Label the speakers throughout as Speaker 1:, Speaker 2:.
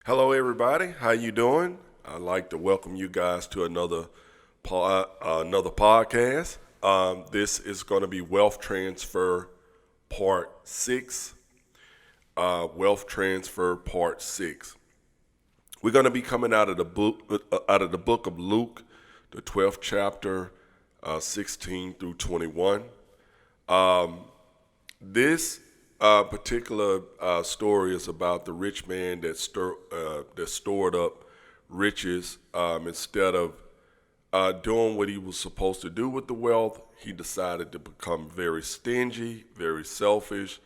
Speaker 1: Hello, everybody. How you doing? I'd like to welcome you guys to another podcast. This is going to be Wealth Transfer Part 6. Wealth Transfer Part 6. We're going to be coming out of the book of Luke, the 12th chapter, 16 through 21. This particular story is about the rich man that stored up riches instead of doing what he was supposed to do with the wealth. He decided to become very stingy, very selfish,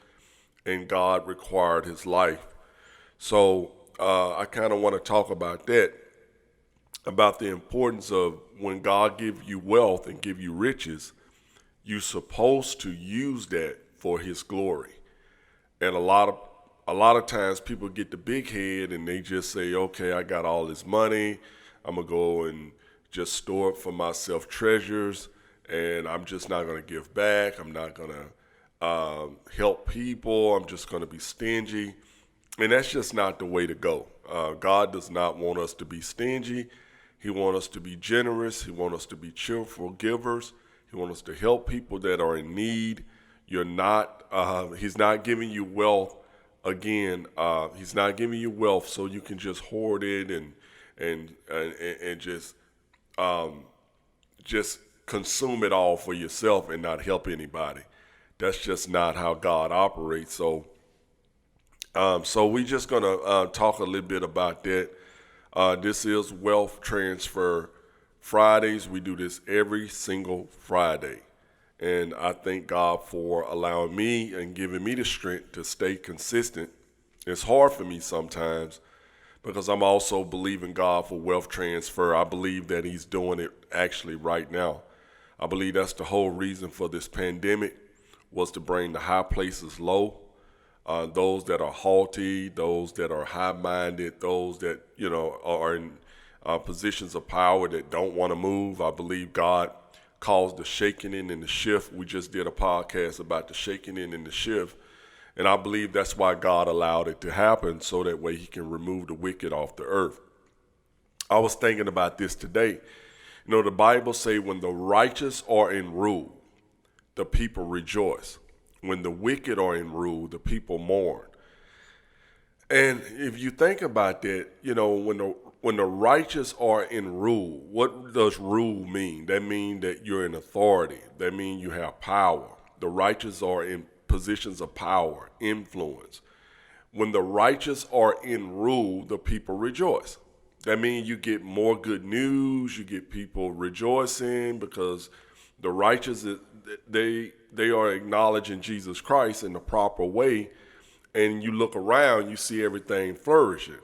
Speaker 1: and God required his life. So I kind of want to talk about that, about the importance of when God gives you wealth and give you riches, you're supposed to use that for his glory. And a lot of times people get the big head and they just say, okay, I got all this money. I'm going to go and just store it for myself treasures, and I'm just not going to give back. I'm not going to help people. I'm just going to be stingy. And that's just not the way to go. God does not want us to be stingy. He wants us to be generous. He wants us to be cheerful givers. He wants us to help people that are in need. He's not giving you wealth again. He's not giving you wealth so you can just hoard it and just consume it all for yourself and not help anybody. That's just not how God operates. So we're just gonna talk a little bit about that. This is Wealth Transfer Fridays. We do this every single Friday. And I thank God for allowing me and giving me the strength to stay consistent. It's hard for me sometimes because I'm also believing God for wealth transfer. I believe that he's doing it actually right now. I believe that's the whole reason for this pandemic, was to bring the high places low. Those that are haughty, those that are high-minded, those that, are in positions of power that don't want to move. I believe God caused the shaking in and the shift. We just did a podcast about the shaking in and the shift. And I believe that's why God allowed it to happen, so that way he can remove the wicked off the earth. I was thinking about this today. The Bible say when the righteous are in rule, the people rejoice. When the wicked are in rule, the people mourn. And if you think about that, when the righteous are in rule, what does rule mean? That means that you're in authority. That means you have power. The righteous are in positions of power, influence. When the righteous are in rule, the people rejoice. That means you get more good news. You get people rejoicing because the righteous, they are acknowledging Jesus Christ in the proper way. And you look around, you see everything flourishing.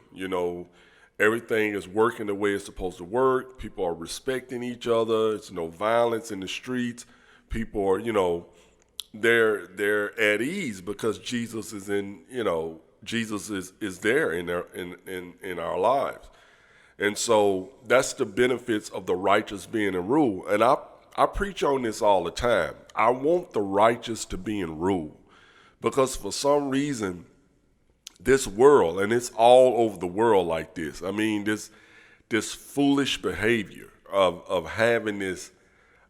Speaker 1: Everything is working the way it's supposed to work. People are respecting each other. It's no violence in the streets. People are, they're at ease because Jesus is Jesus is there in our lives. And so that's the benefits of the righteous being in rule. And I preach on this all the time. I want the righteous to be in rule because for some reason, this world, and it's all over the world like this. I mean, this foolish behavior of having this,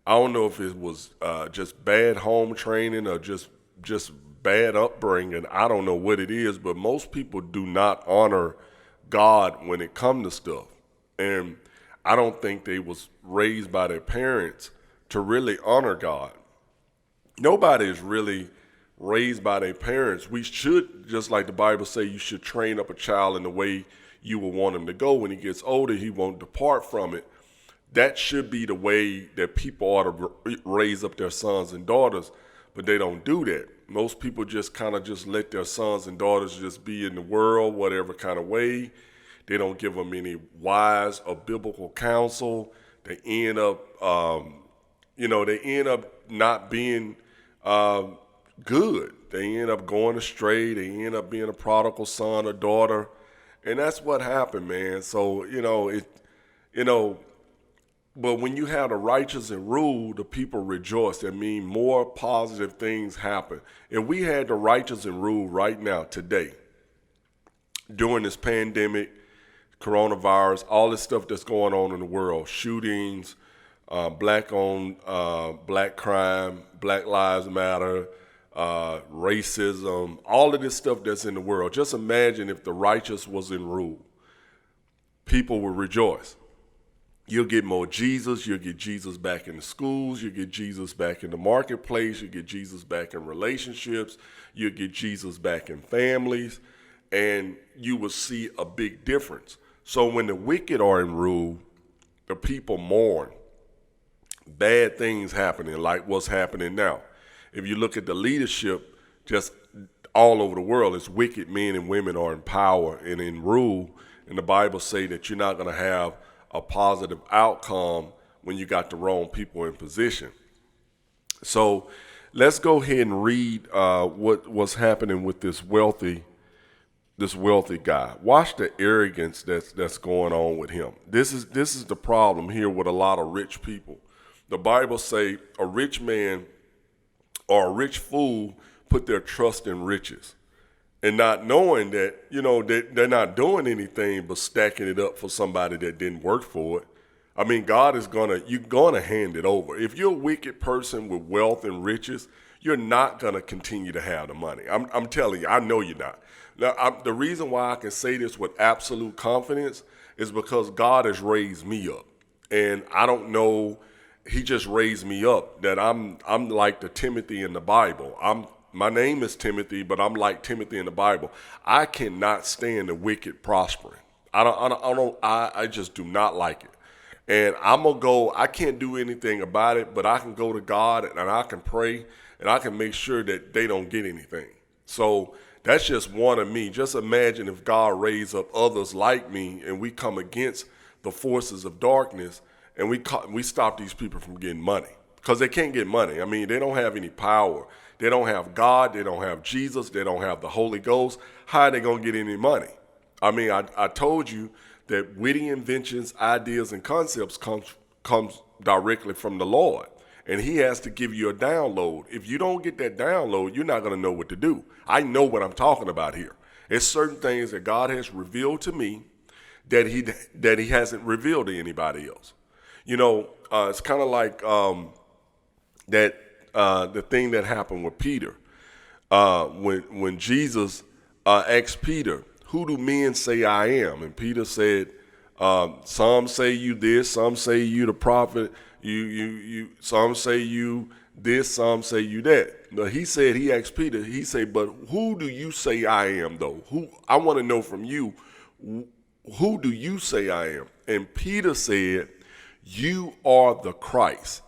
Speaker 1: I don't know if it was just bad home training or just bad upbringing. I don't know what it is, but most people do not honor God when it comes to stuff. And I don't think they was raised by their parents to really honor God. Nobody is really raised by their parents. We should, just like the Bible say, you should train up a child in the way you will want him to go. When he gets older, he won't depart from it. That should be the way that people ought to raise up their sons and daughters, but they don't do that. Most people just kind of just let their sons and daughters just be in the world, whatever kind of way. They don't give them any wise or biblical counsel. They end up, not being good. They end up going astray. They end up being a prodigal son or daughter. And that's what happened, man. So, but when you have the righteous in rule, the people rejoice. That means more positive things happen. If we had the righteous in rule right now, today, during this pandemic, coronavirus, all this stuff that's going on in the world, shootings, black crime, Black Lives Matter, racism, all of this stuff that's in the world. Just imagine if the righteous was in rule. People would rejoice. You'll get more Jesus. You'll get Jesus back in the schools. You'll get Jesus back in the marketplace. You'll get Jesus back in relationships. You'll get Jesus back in families. And you will see a big difference. So when the wicked are in rule, the people mourn. Bad things happening like what's happening now. If you look at the leadership just all over the world, it's wicked men and women are in power and in rule. And the Bible say that you're not going to have a positive outcome when you got the wrong people in position. So let's go ahead and read what's happening with this wealthy guy. Watch the arrogance that's going on with him. This is the problem here with a lot of rich people. The Bible say a rich man or a rich fool put their trust in riches, and not knowing that, they're not doing anything but stacking it up for somebody that didn't work for it. I mean, you're gonna hand it over. If you're a wicked person with wealth and riches, you're not gonna continue to have the money. I'm telling you, I know you're not. Now, the reason why I can say this with absolute confidence is because God has raised me up, and I don't know. He just raised me up that I'm like the Timothy in the Bible. My name is Timothy, but I'm like Timothy in the Bible. I cannot stand the wicked prospering. I just do not like it. And I can't do anything about it, but I can go to God and I can pray and I can make sure that they don't get anything. So that's just one of me. Just imagine if God raised up others like me and we come against the forces of darkness and we stop these people from getting money, because they can't get money. I mean, they don't have any power. They don't have God. They don't have Jesus. They don't have the Holy Ghost. How are they going to get any money? I mean, I told you that witty inventions, ideas, and concepts comes directly from the Lord. And he has to give you a download. If you don't get that download, you're not going to know what to do. I know what I'm talking about here. It's certain things that God has revealed to me that he hasn't revealed to anybody else. It's kind of like the thing that happened with Peter. When Jesus asked Peter, "Who do men say I am?" And Peter said, "Some say you this, some say you the prophet, some say you this, some say you that." But he asked Peter, he said, "But who do you say I am though? I want to know from you, who do you say I am?" And Peter said, "You are the Christ.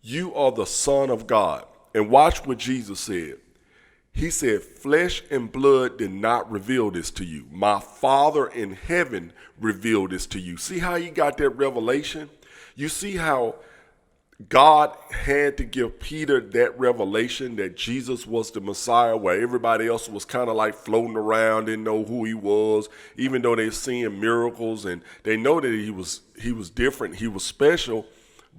Speaker 1: You are the Son of God." And watch what Jesus said. He said, "Flesh and blood did not reveal this to you. My Father in heaven revealed this to you." See how he got that revelation? You see how God had to give Peter that revelation that Jesus was the Messiah, where everybody else was kind of like floating around, didn't know who he was, even though they're seeing miracles and they know that he was different, he was special,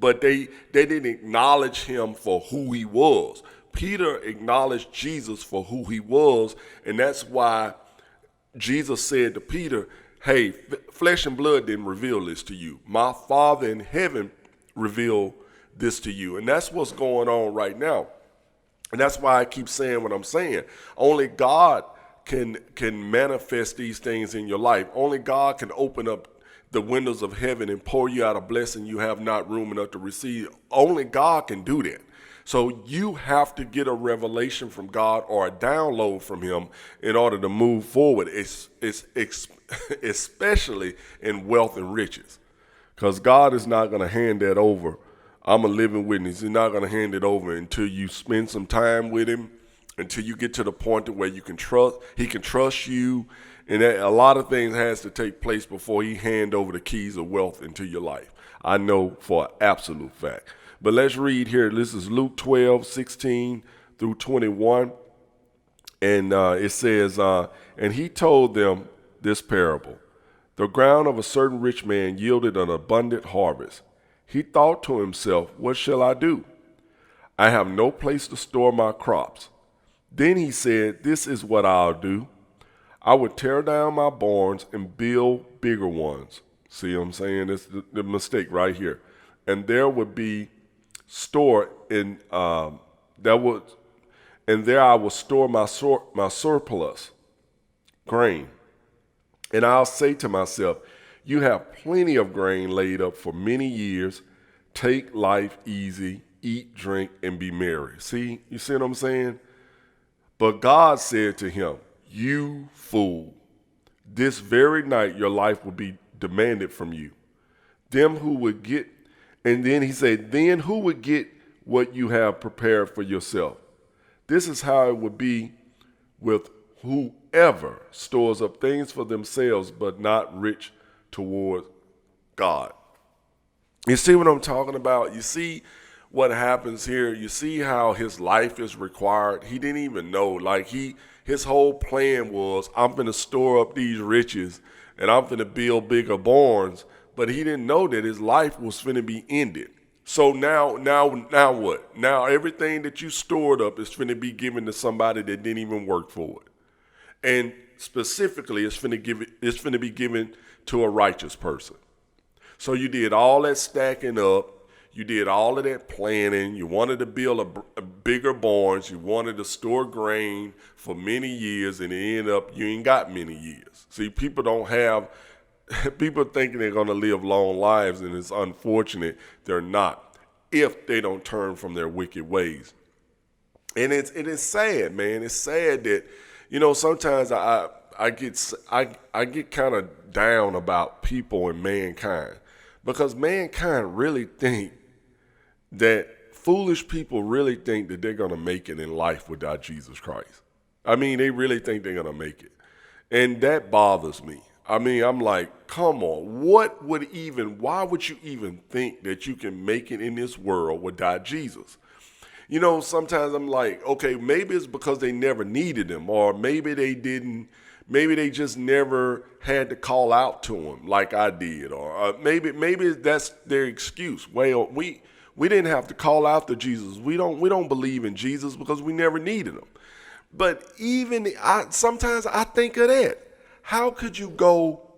Speaker 1: but they didn't acknowledge him for who he was. Peter acknowledged Jesus for who he was, and that's why Jesus said to Peter, "Hey, flesh and blood didn't reveal this to you. My Father in heaven revealed this to you." And that's what's going on right now. And that's why I keep saying what I'm saying. Only God can manifest these things in your life. Only God can open up the windows of heaven and pour you out a blessing you have not room enough to receive. Only God can do that. So you have to get a revelation from God or a download from him in order to move forward, especially in wealth and riches. Because God is not going to hand that over. I'm a living witness. He's not going to hand it over until you spend some time with him, until you get to the point where he can trust you. And a lot of things has to take place before he hand over the keys of wealth into your life. I know for an absolute fact. But let's read here. This is Luke 12:16 through 21. And it says, "And he told them this parable. The ground of a certain rich man yielded an abundant harvest. He thought to himself, 'What shall I do? I have no place to store my crops.' Then he said, 'This is what I'll do. I would tear down my barns and build bigger ones. See what I'm saying? It's the mistake right here. And there would be stored in and there I will store my surplus grain. And I'll say to myself, you have plenty of grain laid up for many years. Take life easy, eat, drink, and be merry. See, you see what I'm saying? But God said to him, you fool, this very night your life will be demanded from you. Them who would get, and then he said, then who would get what you have prepared for yourself? This is how it would be with whoever stores up things for themselves, but not rich toward God. You see what I'm talking about? You see what happens here? You see how his life is required? He didn't even know. Like his whole plan was, I'm going to store up these riches and I'm going to build bigger barns. But he didn't know that his life was going to be ended. So now what? Now everything that you stored up is going to be given to somebody that didn't even work for it. And specifically, it's going to be given to a righteous person. So you did all that stacking up. You did all of that planning. You wanted to build a bigger barns. You wanted to store grain for many years, and it ended up you ain't got many years. See, people thinking they're going to live long lives, and it's unfortunate they're not if they don't turn from their wicked ways. And it is sad, man. It's sad that, sometimes I get kind of down about people and mankind, because mankind really think that foolish people really think that they're going to make it in life without Jesus Christ. I mean, they really think they're going to make it. And that bothers me. I mean, I'm like, come on, why would you even think that you can make it in this world without Jesus? Sometimes I'm like, okay, maybe it's because they never needed him, or maybe they just never had to call out to him like I did, or maybe that's their excuse. Well, we didn't have to call out to Jesus. We don't believe in Jesus because we never needed him. But sometimes I think of that. How could you go?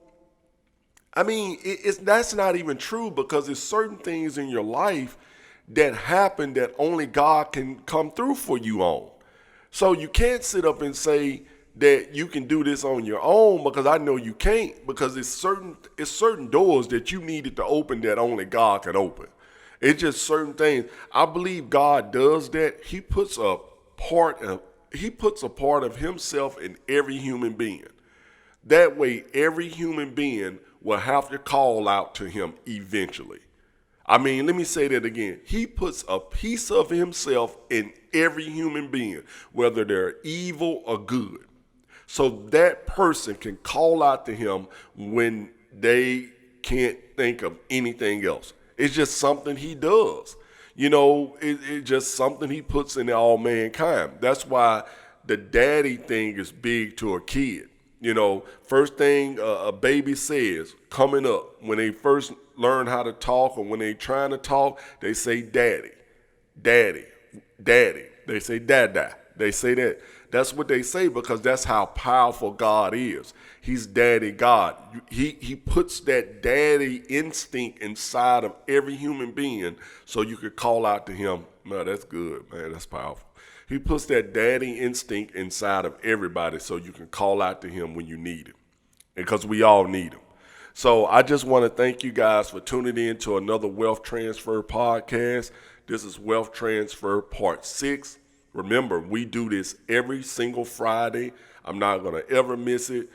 Speaker 1: I mean, that's not even true, because there's certain things in your life that happen that only God can come through for you on. So you can't sit up and say that you can do this on your own, because I know you can't, because it's certain doors that you needed to open that only God can open. It's just certain things. I believe God does that. He puts a part of himself in every human being. That way, every human being will have to call out to him eventually. I mean, let me say that again. He puts a piece of himself in every human being, whether they're evil or good. So that person can call out to him when they can't think of anything else. It's just something he does. It's just something he puts in all mankind. That's why the daddy thing is big to a kid. First thing a baby says coming up, when they first learn how to talk, or when they trying to talk, they say daddy, daddy, daddy. They say dada. They say that. That's what they say, because that's how powerful God is. He's daddy God. He puts that daddy instinct inside of every human being so you could call out to him. Man, that's good, man. That's powerful. He puts that daddy instinct inside of everybody so you can call out to him when you need him, because we all need him. So I just want to thank you guys for tuning in to another Wealth Transfer podcast. This is Wealth Transfer Part 6. Remember, we do this every single Friday. I'm not going to ever miss it,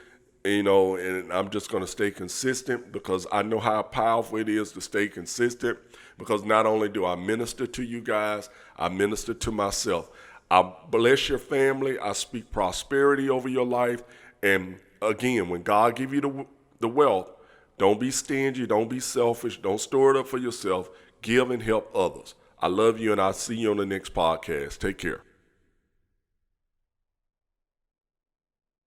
Speaker 1: and I'm just going to stay consistent, because I know how powerful it is to stay consistent, because not only do I minister to you guys, I minister to myself. I bless your family. I speak prosperity over your life. And again, when God give you the wealth, don't be stingy. Don't be selfish. Don't store it up for yourself. Give and help others. I love you, and I'll see you on the next podcast. Take care.